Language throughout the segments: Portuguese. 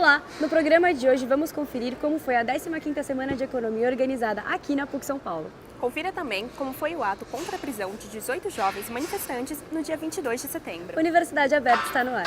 Olá! No programa de hoje vamos conferir como foi a 15ª Semana de Economia organizada aqui na PUC São Paulo. Confira também como foi o ato contra a prisão de 18 jovens manifestantes no dia 22 de setembro. Universidade Aberta está no ar.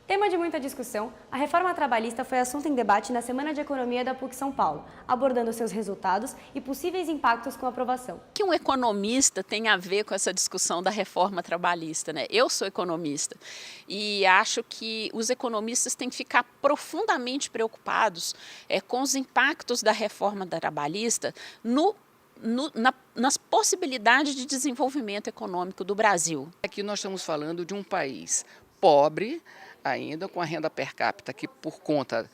Tema de muita discussão, a reforma trabalhista foi assunto em debate na Semana de Economia da PUC São Paulo, abordando seus resultados e possíveis impactos com a aprovação. O que um economista tem a ver com essa discussão da reforma trabalhista, né? Eu sou economista e acho que os economistas têm que ficar profundamente preocupados com os impactos da reforma trabalhista nas possibilidades de desenvolvimento econômico do Brasil. Aqui nós estamos falando de um país pobre, ainda com a renda per capita que, por conta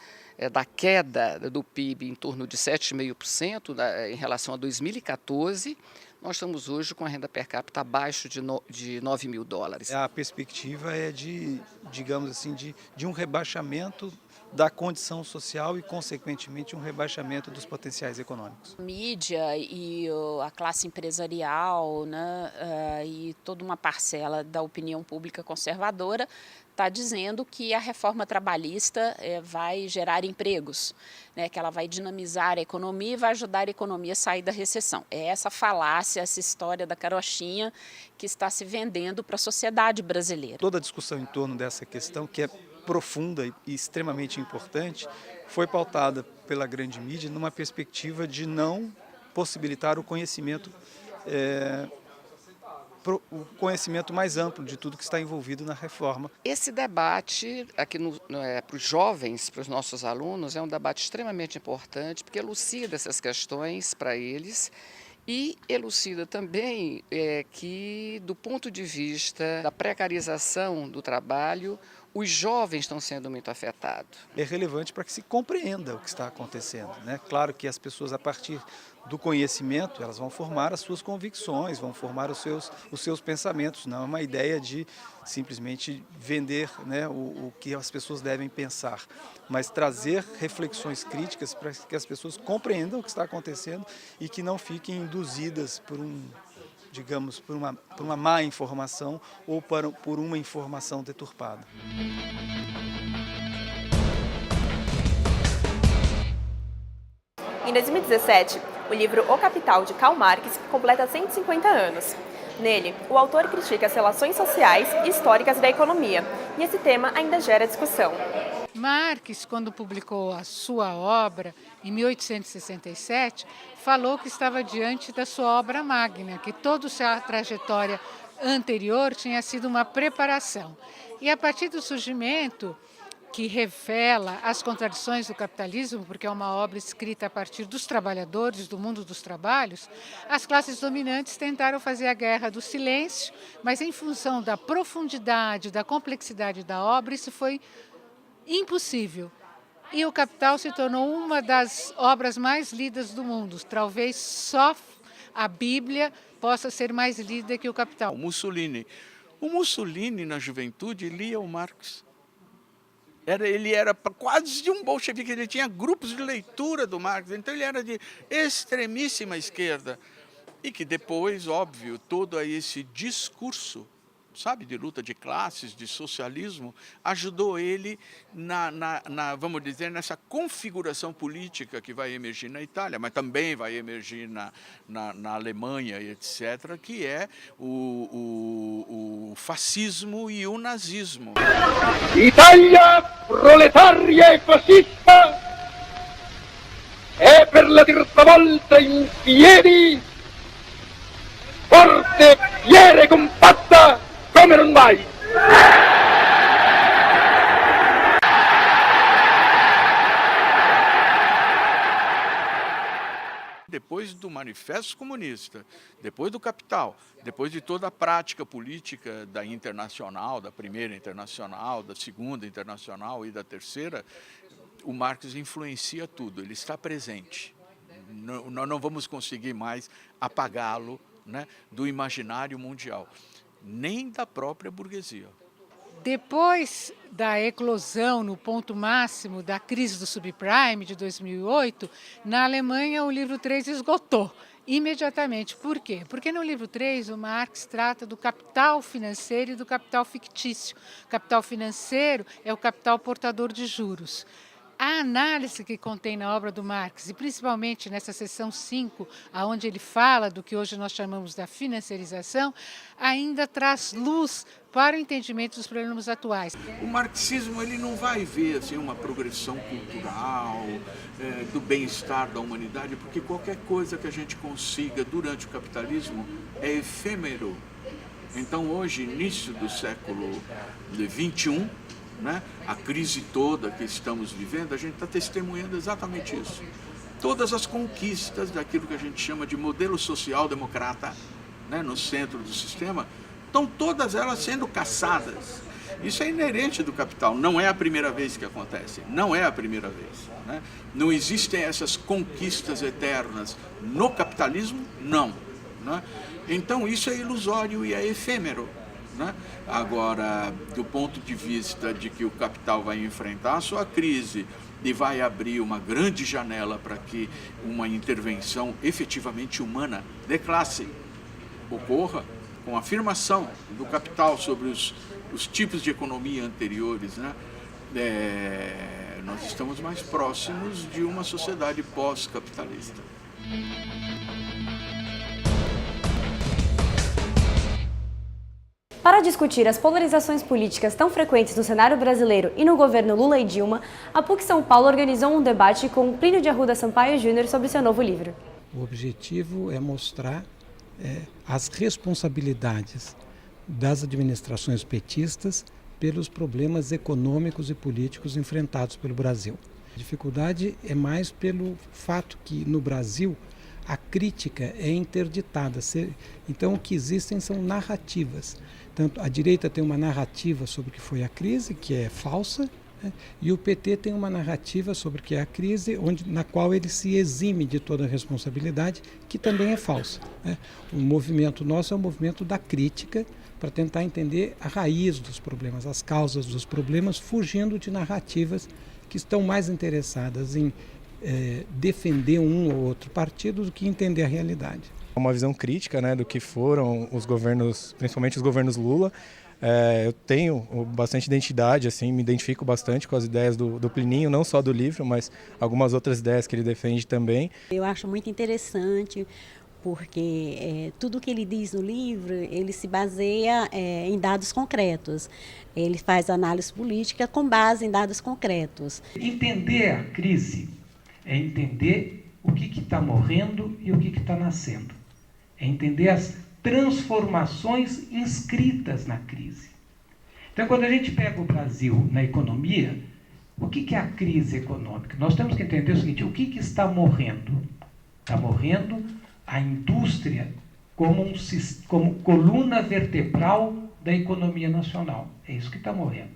da queda do PIB em torno de 7,5% em relação a 2014, nós estamos hoje com a renda per capita abaixo de 9 mil dólares. A perspectiva é digamos assim, de um rebaixamento da condição social e, consequentemente, um rebaixamento dos potenciais econômicos. A mídia e a classe empresarial, né, e toda uma parcela da opinião pública conservadora está dizendo que a reforma trabalhista vai gerar empregos, né, que ela vai dinamizar a economia e vai ajudar a economia a sair da recessão. É essa falácia, essa história da carochinha que está se vendendo para a sociedade brasileira. Toda a discussão em torno dessa questão, que é profunda e extremamente importante, foi pautada pela grande mídia numa perspectiva de não possibilitar o conhecimento mais amplo de tudo que está envolvido na reforma. Esse debate aqui para os jovens, para os nossos alunos, é um debate extremamente importante, porque elucida essas questões para eles e elucida também que, do ponto de vista da precarização do trabalho, os jovens estão sendo muito afetados. É relevante para que se compreenda o que está acontecendo, né? Claro que as pessoas, a partir do conhecimento, elas vão formar as suas convicções, vão formar os seus pensamentos. Não é uma ideia de simplesmente vender, né, o que as pessoas devem pensar, mas trazer reflexões críticas para que as pessoas compreendam o que está acontecendo e que não fiquem induzidas por uma má informação ou por uma informação deturpada. Em 2017, o livro O Capital, de Karl Marx, completa 150 anos. Nele, o autor critica as relações sociais e históricas da economia, e esse tema ainda gera discussão. Marx, quando publicou a sua obra, em 1867, falou que estava diante da sua obra magna, que toda a sua trajetória anterior tinha sido uma preparação. E a partir do surgimento, que revela as contradições do capitalismo, porque é uma obra escrita a partir dos trabalhadores, do mundo dos trabalhos, as classes dominantes tentaram fazer a guerra do silêncio, mas em função da profundidade, da complexidade da obra, isso foi impossível. E o Capital se tornou uma das obras mais lidas do mundo. Talvez só a Bíblia possa ser mais lida que o Capital. O Mussolini, na juventude, lia o Marx. Ele era quase um bolchevique, ele tinha grupos de leitura do Marx, então ele era de extremíssima esquerda. E que depois, óbvio, todo esse discurso, sabe, de luta de classes, de socialismo, ajudou ele vamos dizer, nessa configuração política que vai emergir na Itália, mas também vai emergir na Alemanha, etc., que é o fascismo e o nazismo. Italia proletaria e fascista è per la terza volta in piedi, forte, fiera e compatta come non mai. Depois do Manifesto Comunista, depois do Capital, depois de toda a prática política da Internacional, da Primeira Internacional, da Segunda Internacional e da Terceira, o Marx influencia tudo, ele está presente. Nós não vamos conseguir mais apagá-lo, né, do imaginário mundial, nem da própria burguesia. Depois da eclosão no ponto máximo da crise do subprime de 2008, na Alemanha o livro 3 esgotou imediatamente. Por quê? Porque no livro 3 o Marx trata do capital financeiro e do capital fictício. O capital financeiro é o capital portador de juros. A análise que contém na obra do Marx, e principalmente nessa seção 5, onde ele fala do que hoje nós chamamos da financiarização, ainda traz luz para o entendimento dos problemas atuais. O marxismo ele não vai ver assim, uma progressão cultural, do bem-estar da humanidade, porque qualquer coisa que a gente consiga durante o capitalismo é efêmero. Então hoje, início do século XXI, né, a crise toda que estamos vivendo, a gente está testemunhando exatamente isso. Todas as conquistas daquilo que a gente chama de modelo social-democrata, né, no centro do sistema, estão todas elas sendo caçadas. Isso é inerente do capital, não é a primeira vez que acontece, não é a primeira vez. Né? Não existem essas conquistas eternas no capitalismo, não. Né? Então isso é ilusório e é efêmero. Né? Agora, do ponto de vista de que o capital vai enfrentar a sua crise e vai abrir uma grande janela para que uma intervenção efetivamente humana de classe ocorra, com a afirmação do capital sobre os tipos de economia anteriores, né? Nós estamos mais próximos de uma sociedade pós-capitalista. Para discutir as polarizações políticas tão frequentes no cenário brasileiro e no governo Lula e Dilma, a PUC São Paulo organizou um debate com Plínio de Arruda Sampaio Júnior sobre seu novo livro. O objetivo é mostrar as responsabilidades das administrações petistas pelos problemas econômicos e políticos enfrentados pelo Brasil. A dificuldade é mais pelo fato que no Brasil a crítica é interditada. Então o que existem são narrativas. Tanto a direita tem uma narrativa sobre o que foi a crise, que é falsa, né? E o PT tem uma narrativa sobre o que é a crise, na qual ele se exime de toda a responsabilidade, que também é falsa. Né? O movimento nosso é um movimento da crítica, para tentar entender a raiz dos problemas, as causas dos problemas, fugindo de narrativas que estão mais interessadas em defender um ou outro partido do que entender a realidade. Uma visão crítica, né, do que foram os governos, principalmente os governos Lula. Eu tenho bastante identidade, assim, me identifico bastante com as ideias do Plininho, não só do livro, mas algumas outras ideias que ele defende também. Eu acho muito interessante, porque tudo que ele diz no livro, ele se baseia em dados concretos. Ele faz análise política com base em dados concretos. Entender a crise é entender o que está morrendo e o que está nascendo. É entender as transformações inscritas na crise. Então, quando a gente pega o Brasil na economia, o que é a crise econômica? Nós temos que entender o seguinte, o que está morrendo? Está morrendo a indústria como coluna vertebral da economia nacional. É isso que está morrendo.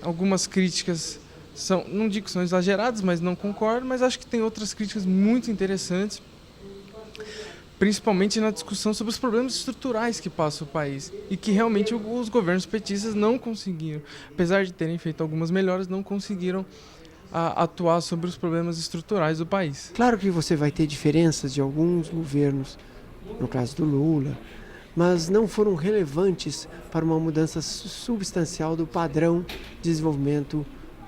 Algumas críticas não digo que são exageradas, mas não concordo, mas acho que tem outras críticas muito interessantes, principalmente na discussão sobre os problemas estruturais que passa o país e que realmente os governos petistas não conseguiram, apesar de terem feito algumas melhoras, não conseguiram atuar sobre os problemas estruturais do país. Claro que você vai ter diferenças de alguns governos, no caso do Lula, mas não foram relevantes para uma mudança substancial do padrão de desenvolvimento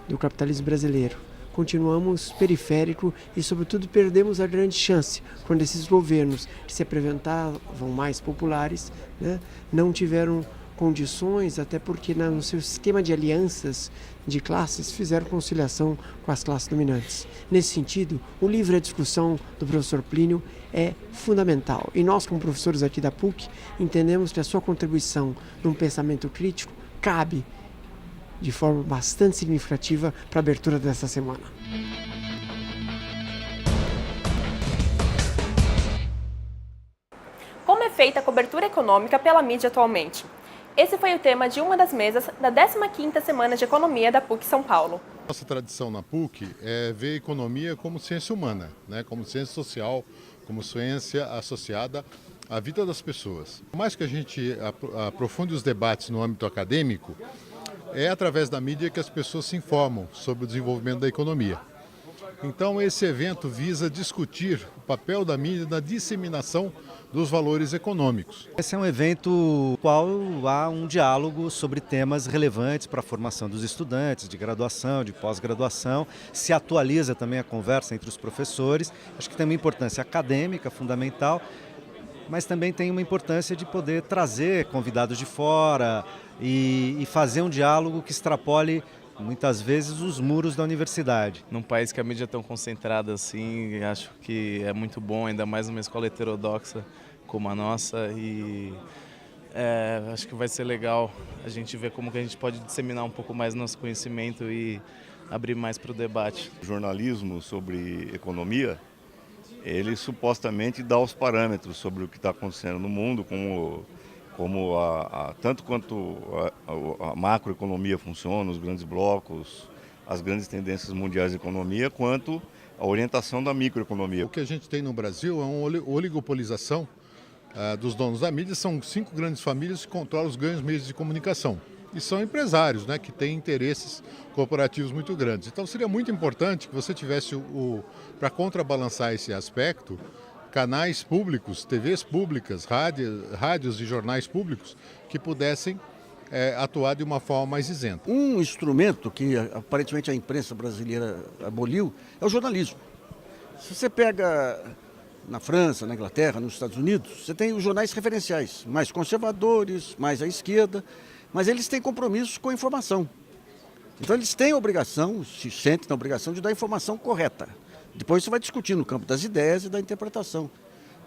do capitalismo brasileiro. Continuamos periférico e, sobretudo, perdemos a grande chance quando esses governos que se apresentavam mais populares, né, não tiveram condições, até porque no seu esquema de alianças de classes fizeram conciliação com as classes dominantes. Nesse sentido, o livro e a discussão do professor Plínio é fundamental. E nós, como professores aqui da PUC, entendemos que a sua contribuição num pensamento crítico cabe de forma bastante significativa para a abertura dessa semana. Como é feita a cobertura econômica pela mídia atualmente? Esse foi o tema de uma das mesas da 15ª Semana de Economia da PUC São Paulo. Nossa tradição na PUC é ver a economia como ciência humana, né? Como ciência social, como ciência associada à vida das pessoas. Por mais que a gente aprofunde os debates no âmbito acadêmico, é através da mídia que as pessoas se informam sobre o desenvolvimento da economia. Então esse evento visa discutir o papel da mídia na disseminação dos valores econômicos. Esse é um evento no qual há um diálogo sobre temas relevantes para a formação dos estudantes, de graduação, de pós-graduação. Se atualiza também a conversa entre os professores. Acho que tem uma importância acadêmica fundamental, mas também tem uma importância de poder trazer convidados de fora e fazer um diálogo que extrapole muitas vezes os muros da universidade. Num país que a mídia é tão concentrada assim, acho que é muito bom, ainda mais numa escola heterodoxa como a nossa, e acho que vai ser legal a gente ver como que a gente pode disseminar um pouco mais nosso conhecimento e abrir mais para o debate. O jornalismo sobre economia, ele supostamente dá os parâmetros sobre o que está acontecendo no mundo, tanto quanto a macroeconomia funciona, os grandes blocos, as grandes tendências mundiais de economia, quanto a orientação da microeconomia. O que a gente tem no Brasil é uma oligopolização dos donos da mídia. São 5 grandes famílias que controlam os grandes meios de comunicação. E são empresários, né, que têm interesses corporativos muito grandes. Então seria muito importante que você tivesse, para contrabalançar esse aspecto, canais públicos, TVs públicas, rádios e jornais públicos que pudessem atuar de uma forma mais isenta. Um instrumento que aparentemente a imprensa brasileira aboliu é o jornalismo. Se você pega na França, na Inglaterra, nos Estados Unidos, você tem os jornais referenciais, mais conservadores, mais à esquerda, mas eles têm compromissos com a informação. Então eles têm a obrigação, se sentem na obrigação de dar a informação correta. Depois você vai discutir no campo das ideias e da interpretação.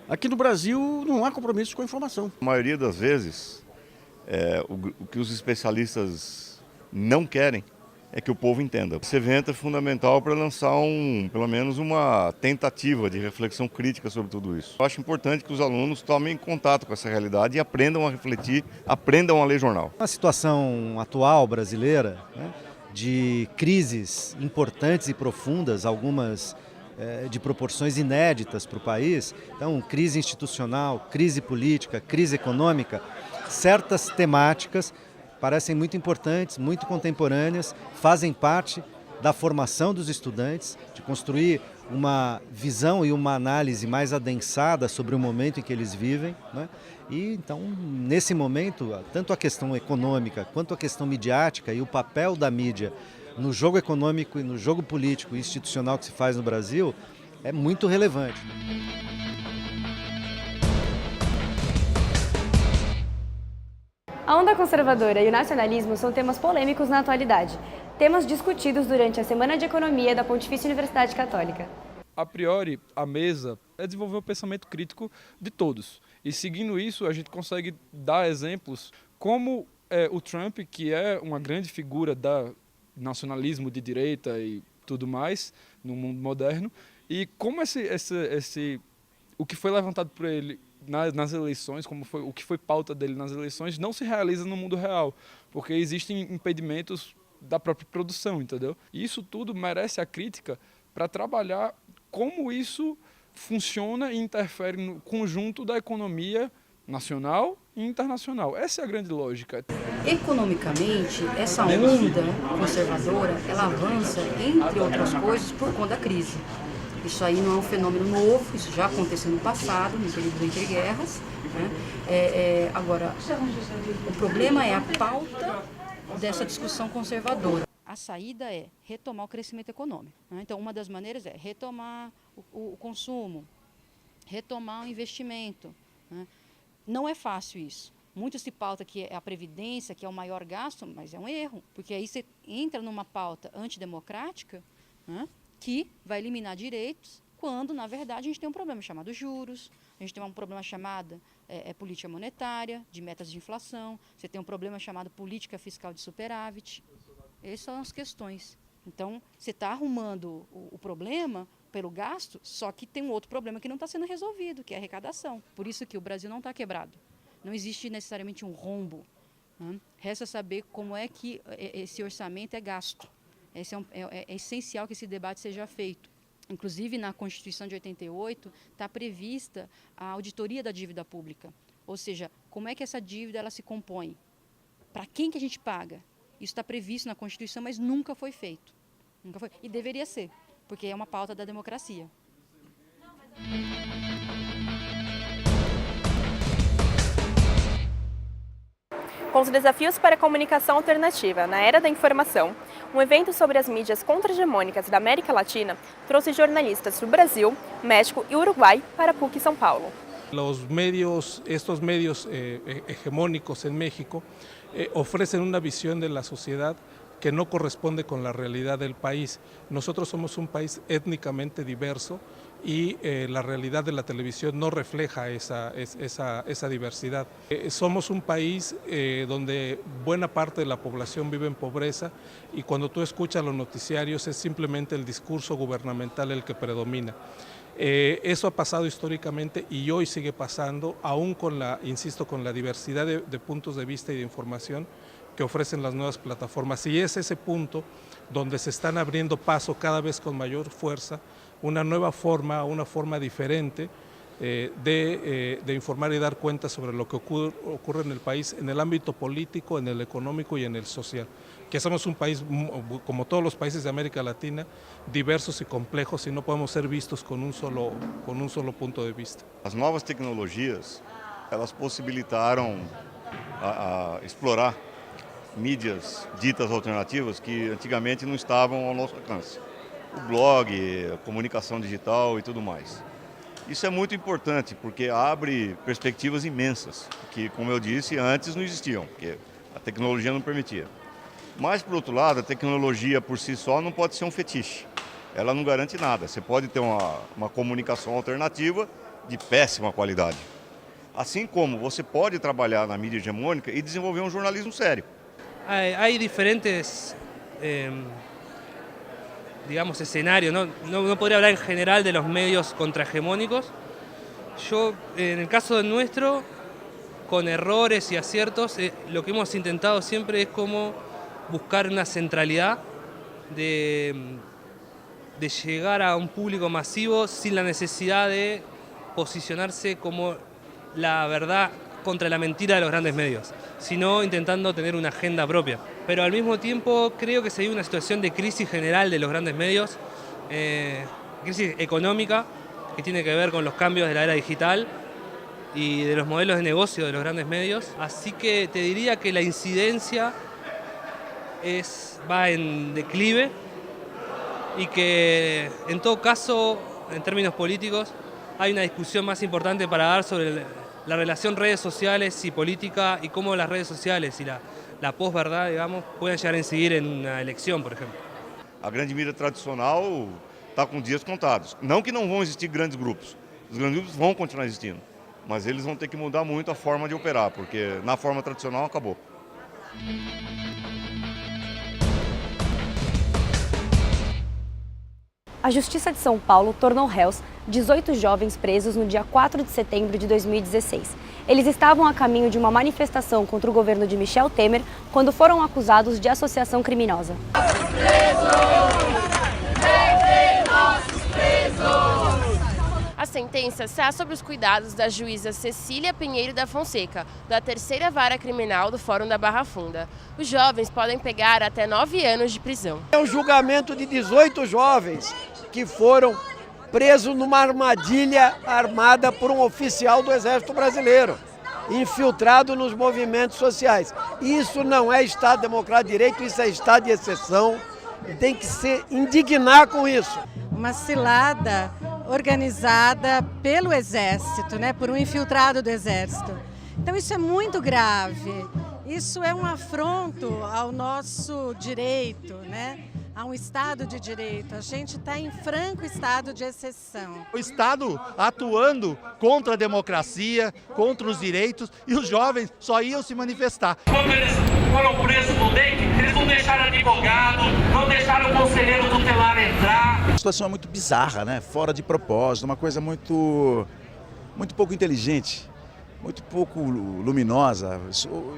Aqui no Brasil não há compromisso com a informação. A maioria das vezes, o que os especialistas não querem é que o povo entenda. Esse evento é fundamental para lançar pelo menos uma tentativa de reflexão crítica sobre tudo isso. Eu acho importante que os alunos tomem contato com essa realidade e aprendam a refletir, aprendam a ler jornal. A situação atual brasileira, né, de crises importantes e profundas, algumas de proporções inéditas para o país, então crise institucional, crise política, crise econômica, certas temáticas parecem muito importantes, muito contemporâneas, fazem parte da formação dos estudantes, de construir uma visão e uma análise mais adensada sobre o momento em que eles vivem, né? E então, nesse momento, tanto a questão econômica quanto a questão midiática e o papel da mídia no jogo econômico e no jogo político e institucional que se faz no Brasil é muito relevante. A onda conservadora e o nacionalismo são temas polêmicos na atualidade, temas discutidos durante a Semana de Economia da Pontifícia Universidade Católica. A priori, a mesa é desenvolver o pensamento crítico de todos. E seguindo isso, a gente consegue dar exemplos como o Trump, que é uma grande figura do nacionalismo de direita e tudo mais no mundo moderno, e como o que foi levantado por ele nas eleições, o que foi pauta dele nas eleições, não se realiza no mundo real, porque existem impedimentos da própria produção, entendeu? E isso tudo merece a crítica para trabalhar como isso funciona e interfere no conjunto da economia nacional e internacional. Essa é a grande lógica. Economicamente, essa onda conservadora, ela avança, entre outras coisas, por conta da crise. Isso aí não é um fenômeno novo, isso já aconteceu no passado, no período entre guerras, né? Agora, o problema é a pauta dessa discussão conservadora. A saída é retomar o crescimento econômico, né? Então, uma das maneiras é retomar o consumo, retomar o investimento, né? Não é fácil isso. Muito se pauta que é a previdência, que é o maior gasto, mas é um erro, porque aí você entra numa pauta antidemocrática, né, que vai eliminar direitos, quando, na verdade, a gente tem um problema chamado juros, a gente tem um problema chamado política monetária, de metas de inflação, você tem um problema chamado política fiscal de superávit. Essas são as questões. Então, você está arrumando o problema pelo gasto, só que tem um outro problema que não está sendo resolvido, que é a arrecadação. Por isso que o Brasil não está quebrado. Não existe necessariamente um rombo, Resta saber como é que esse orçamento é gasto. É essencial que esse debate seja feito. Inclusive, na Constituição de 88, está prevista a auditoria da dívida pública. Ou seja, como é que essa dívida ela se compõe? Para quem que a gente paga? Isso está previsto na Constituição, mas nunca foi feito. Nunca foi. E deveria ser, porque é uma pauta da democracia. Com os desafios para a comunicação alternativa na era da informação, um evento sobre as mídias contra-hegemônicas da América Latina trouxe jornalistas do Brasil, México e Uruguai para a PUC São Paulo. Estos medios hegemónicos en México ofrecen una visión de la sociedad que no corresponde con la realidad del país. Nosotros somos un país étnicamente diverso y la realidad de la televisión no refleja esa diversidad. Somos un país donde buena parte de la población vive en pobreza y cuando tú escuchas los noticiarios es simplemente el discurso gubernamental el que predomina. Eso ha pasado históricamente y hoy sigue pasando, aún con la diversidad de puntos de vista y de información que ofrecen las nuevas plataformas. Y es ese punto donde se están abriendo paso cada vez con mayor fuerza, una nueva forma, una forma diferente de informar y dar cuenta sobre lo que ocurre en el país, en el ámbito político, en el económico y en el social. Que somos un país, como todos los países de América Latina, diversos y complejos y no podemos ser vistos con un solo punto de vista. As novas tecnologias, elas possibilitaram explorar mídias ditas alternativas que antigamente não estavam ao nosso alcance. O blog, a comunicação digital e tudo mais. Isso é muito importante porque abre perspectivas imensas que, como eu disse, antes não existiam, porque a tecnologia não permitia. Mas, por outro lado, a tecnologia por si só não pode ser um fetiche. Ela não garante nada. Você pode ter uma comunicação alternativa de péssima qualidade. Assim como você pode trabalhar na mídia hegemônica e desenvolver um jornalismo sério. Hay diferentes, digamos, escenarios. No podría hablar en general de los medios contrahegemónicos. Yo, en el caso del nuestro, con errores y aciertos, lo que hemos intentado siempre es como buscar una centralidad de llegar a un público masivo sin la necesidad de posicionarse como la verdad contra la mentira de los grandes medios, sino intentando tener una agenda propia. Pero al mismo tiempo creo que se vive una situación de crisis general de los grandes medios, crisis económica que tiene que ver con los cambios de la era digital y de los modelos de negocio de los grandes medios. Así que te diría que la incidencia va en declive y que en todo caso, en términos políticos, hay una discusión más importante para dar sobre la relación redes sociales y política y cómo las redes sociales y la posverdad, digamos, pueden llegar a incidir en una elección, por ejemplo. A grande mídia tradicional está com dias contados. Não que não vão existir grandes grupos. Os grandes grupos vão continuar existindo, mas eles vão ter que mudar muito a forma de operar, porque na forma tradicional acabou. A Justiça de São Paulo tornou réus 18 jovens presos no dia 4 de setembro de 2016. Eles estavam a caminho de uma manifestação contra o governo de Michel Temer quando foram acusados de associação criminosa. A sentença está sob os cuidados da juíza Cecília Pinheiro da Fonseca, da 3ª Vara Criminal do Fórum da Barra Funda. Os jovens podem pegar até 9 anos de prisão. É um julgamento de 18 jovens que foram presos numa armadilha armada por um oficial do Exército Brasileiro, infiltrado nos movimentos sociais. Isso não é Estado Democrático de Direito, isso é Estado de exceção. Tem que se indignar com isso. Uma cilada organizada pelo Exército, né, por um infiltrado do Exército. Então isso é muito grave. Isso é um afronto ao nosso direito, né? A um Estado de Direito. A gente está em franco estado de exceção. O Estado atuando contra a democracia, contra os direitos, e os jovens só iam se manifestar. Quando eles foram presos no DEIC, eles não deixaram advogado, não deixaram o conselheiro tutelar entrar. A situação é muito bizarra, né? Fora de propósito, uma coisa muito pouco inteligente, muito pouco luminosa,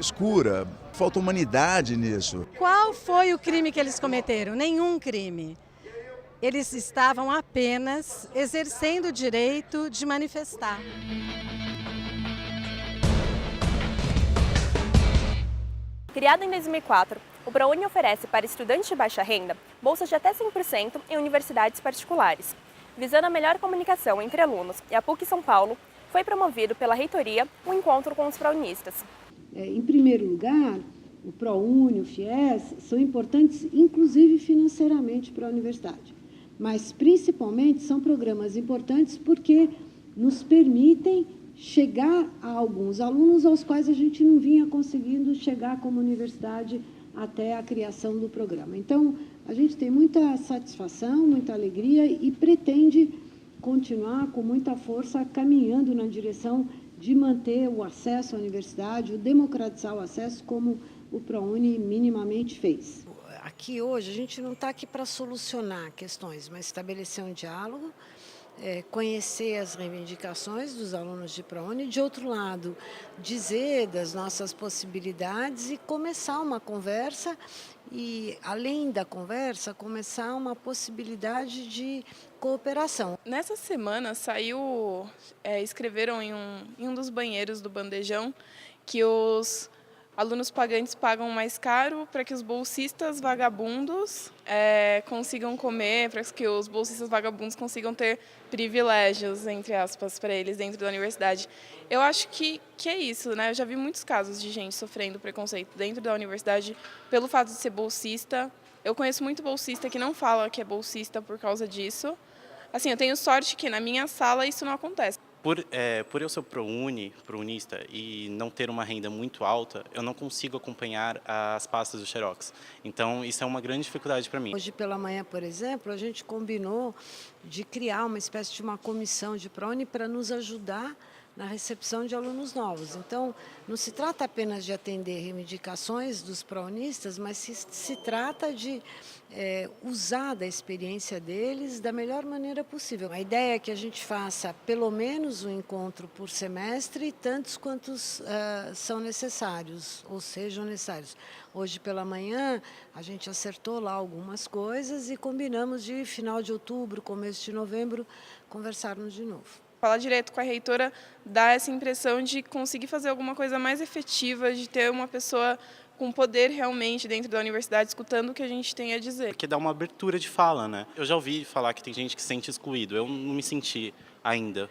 escura. Falta humanidade nisso. Qual foi o crime que eles cometeram? Nenhum crime. Eles estavam apenas exercendo o direito de manifestar. Criado em 2004, o ProUni oferece para estudantes de baixa renda bolsas de até 100% em universidades particulares. Visando a melhor comunicação entre alunos e a PUC São Paulo, foi promovido pela reitoria um encontro com os praunistas. Em primeiro lugar, o ProUni, o FIES, são importantes inclusive financeiramente para a universidade, mas principalmente são programas importantes porque nos permitem chegar a alguns alunos aos quais a gente não vinha conseguindo chegar como universidade até a criação do programa. Então, a gente tem muita satisfação, muita alegria e pretende continuar com muita força caminhando na direção de manter o acesso à universidade, o democratizar o acesso como o ProUni minimamente fez. Aqui hoje a gente não está aqui para solucionar questões, mas estabelecer um diálogo, conhecer as reivindicações dos alunos de ProUni, de outro lado, dizer das nossas possibilidades e começar uma conversa e, além da conversa, começar uma possibilidade de cooperação. Nessa semana escreveram em um dos banheiros do bandejão que os alunos pagantes pagam mais caro para que os bolsistas vagabundos consigam comer, para que os bolsistas vagabundos consigam ter privilégios, entre aspas, para eles dentro da universidade. Eu acho que é isso, né? Eu já vi muitos casos de gente sofrendo preconceito dentro da universidade pelo fato de ser bolsista. Eu conheço muito bolsista que não fala que é bolsista por causa disso. Assim, eu tenho sorte que na minha sala isso não acontece. Por eu ser prounista e não ter uma renda muito alta, eu não consigo acompanhar as pastas do Xerox. Então, isso é uma grande dificuldade para mim. Hoje pela manhã, por exemplo, a gente combinou de criar uma espécie de uma comissão de ProUni para nos ajudar na recepção de alunos novos. Então, não se trata apenas de atender reivindicações dos prounistas, mas se trata de usar da experiência deles da melhor maneira possível. A ideia é que a gente faça pelo menos um encontro por semestre, tantos quantos são necessários, ou sejam necessários. Hoje pela manhã, a gente acertou lá algumas coisas e combinamos de final de outubro, começo de novembro, conversarmos de novo. Falar direto com a reitora dá essa impressão de conseguir fazer alguma coisa mais efetiva, de ter uma pessoa com poder realmente dentro da universidade, escutando o que a gente tem a dizer. Porque dá uma abertura de fala, né? Eu já ouvi falar que tem gente que se sente excluído. Eu não me senti ainda.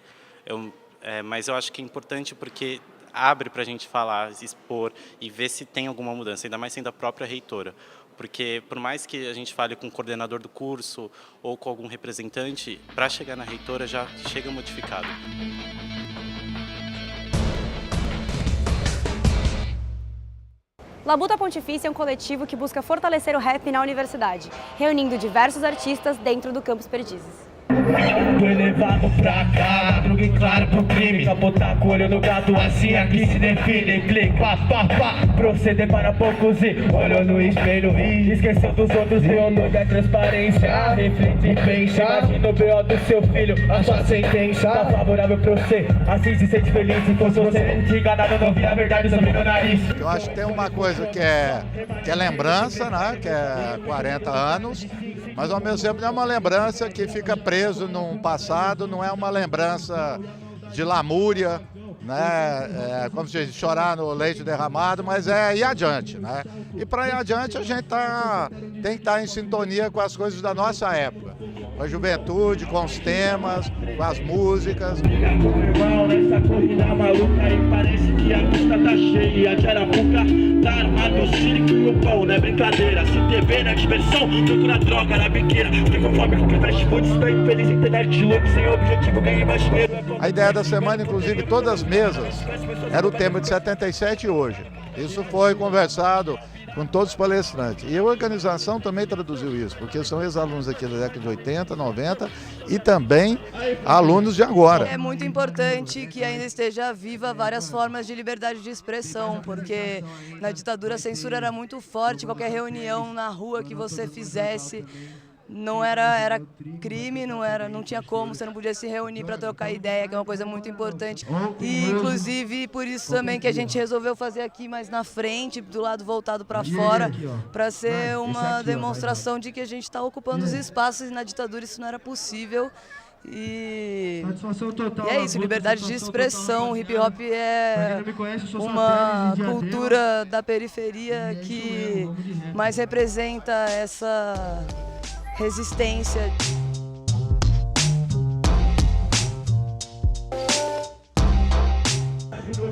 Mas eu acho que é importante porque abre para a gente falar, expor e ver se tem alguma mudança, ainda mais sendo a própria reitora. Porque por mais que a gente fale com o coordenador do curso ou com algum representante, para chegar na reitora já chega modificado. Labuta Pontifícia é um coletivo que busca fortalecer o rap na universidade, reunindo diversos artistas dentro do Campus Perdizes. Do elevado pra cá, madruga em claro pro crime. Só botar com o olho no gato, assim aqui se define. Clique, pá, pá, pá, proceder para poucos e olhou no espelho e esqueceu dos outros. Deu no da transparência, reflete e pensa. Imagina o B.O. do seu filho, a sua sentença tá favorável pra você, assim se sente feliz. Se fosse você não te enganado, não vi a verdade sobre meu nariz. Eu acho que tem uma coisa que é lembrança, né? Que é 40 anos, mas ao mesmo tempo não é uma lembrança que fica preso num passado, não é uma lembrança de lamúria, né? Como se diz, chorar no leite derramado, mas é ir adiante, né? E para ir adiante a gente tem que estar em sintonia com as coisas da nossa época, com a juventude, com os temas, com as músicas. Irmão, nessa corrida maluca aí parece que a pista tá cheia de arapuca, tá armado o circo e o pão, não é brincadeira. Se TV na diversão, tudo na droga, na biqueira. Fico fome que fast food, estou infeliz, internet louco, sem objetivo, ganhei mais dinheiro. A ideia da semana, inclusive, todas as mesas, era o tema de 77 hoje. Isso foi conversado com todos os palestrantes. E a organização também traduziu isso, porque são ex-alunos aqui da década de 80, 90 e também alunos de agora. É muito importante que ainda esteja viva várias formas de liberdade de expressão, porque na ditadura a censura era muito forte, qualquer reunião na rua que você fizesse não era crime, não tinha como, você não podia se reunir para trocar ideia, que é uma coisa muito importante. E inclusive por isso também que a gente resolveu fazer aqui mais na frente, do lado voltado para fora, para ser uma demonstração de que a gente está ocupando os espaços e na ditadura isso não era possível. E é isso, liberdade de expressão. O hip hop é uma cultura da periferia que mais representa essa resistência.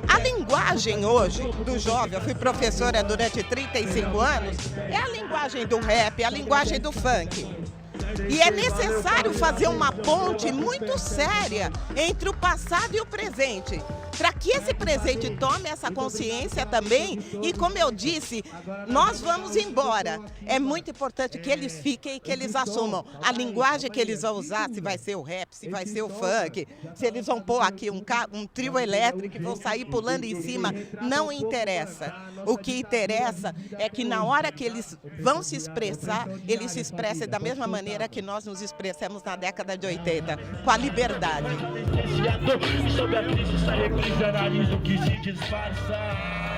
A linguagem hoje do jovem, eu fui professora durante 35 anos, é a linguagem do rap, é a linguagem do funk. E é necessário fazer uma ponte muito séria entre o passado e o presente, para que esse presente tome essa consciência também. E como eu disse, nós vamos embora. É muito importante que eles fiquem e que eles assumam a linguagem que eles vão usar, se vai ser o rap, se vai ser o funk, se eles vão pôr aqui um trio elétrico e vão sair pulando em cima, não interessa. O que interessa é que na hora que eles vão se expressar, eles se expressem da mesma maneira que nós nos expressamos na década de 80, com a liberdade.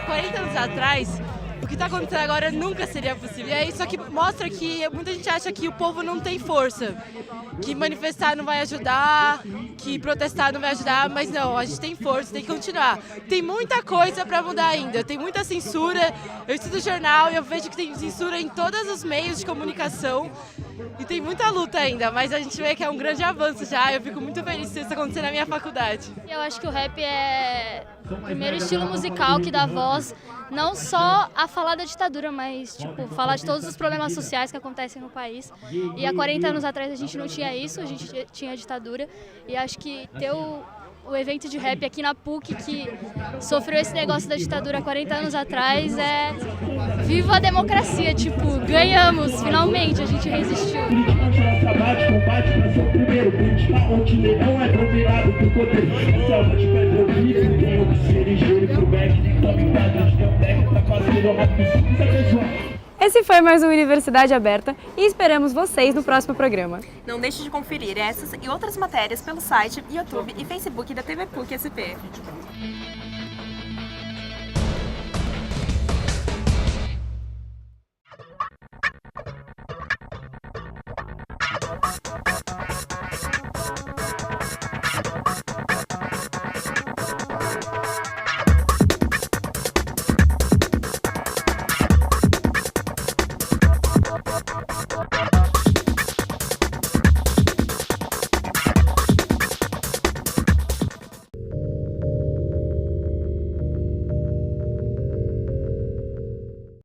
40 anos atrás, o que está acontecendo agora nunca seria possível. E é isso que mostra que muita gente acha que o povo não tem força, que manifestar não vai ajudar, que protestar não vai ajudar, mas não, a gente tem força, tem que continuar. Tem muita coisa para mudar ainda, tem muita censura. Eu estudo jornal e eu vejo que tem censura em todos os meios de comunicação e tem muita luta ainda, mas a gente vê que é um grande avanço já. Eu fico muito feliz de isso acontecer na minha faculdade. Eu acho que o rap é o primeiro estilo musical que dá voz não só a falar da ditadura, mas tipo, falar de todos os problemas sociais que acontecem no país. E há 40 anos atrás a gente não tinha isso, a gente tinha a ditadura. E acho que ter o evento de rap aqui na PUC, que sofreu esse negócio da ditadura há 40 anos atrás, é viva a democracia, tipo, ganhamos, finalmente, a gente resistiu. Esse foi mais um Universidade Aberta e esperamos vocês no próximo programa. Não deixe de conferir essas e outras matérias pelo site, YouTube e Facebook da TV PUC SP.